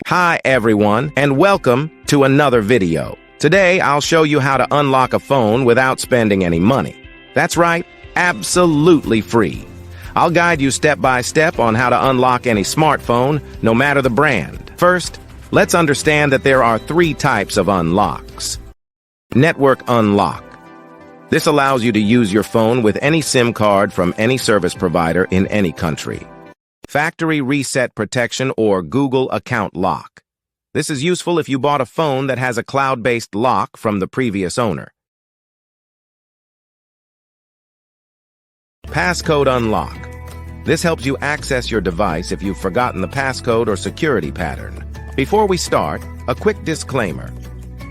Hi everyone, and welcome to another video. Today I'll show you how to unlock a phone without spending any money. That's right, absolutely free. I'll guide you step by step on how to unlock any smartphone, no matter the brand. First, let's understand that there are three types of unlocks. Network unlock. This allows you to use your phone with any SIM card from any service provider in any country. Factory reset protection or Google account lock. This is useful if you bought a phone that has a cloud-based lock from the previous owner. Passcode unlock. This helps you access your device if you've forgotten the passcode or security pattern. Before we start, a quick disclaimer.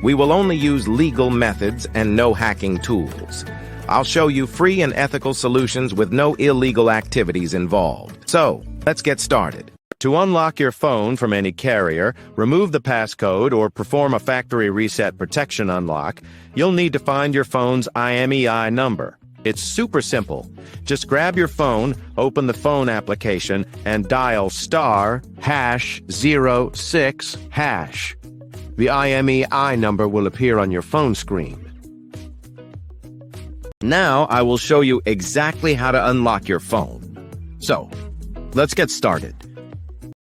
We will only use legal methods and no hacking tools. I'll show you free and ethical solutions with no illegal activities involved. So, let's get started. To unlock your phone from any carrier, remove the passcode, or perform a factory reset protection unlock, you'll need to find your phone's IMEI number. It's super simple. Just grab your phone, open the phone application, and dial *#06#. The IMEI number will appear on your phone screen. Now I will show you exactly how to unlock your phone. So, let's get started.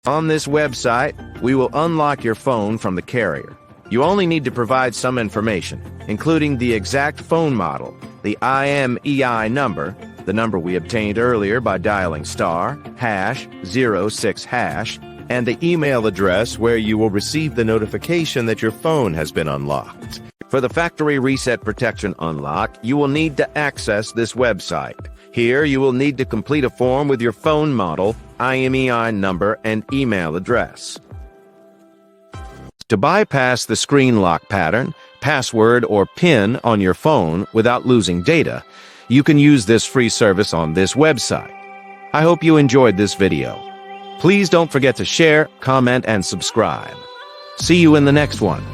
On this website, we will unlock your phone from the carrier. You only need to provide some information, including the exact phone model, the IMEI number, the number we obtained earlier by dialing *#06#, and the email address where you will receive the notification that your phone has been unlocked. For the factory reset protection unlock, you will need to access this website. Here, you will need to complete a form with your phone model, IMEI number, and email address. To bypass the screen lock pattern, password, or PIN on your phone without losing data, you can use this free service on this website. I hope you enjoyed this video. Please don't forget to share, comment, and subscribe. See you in the next one.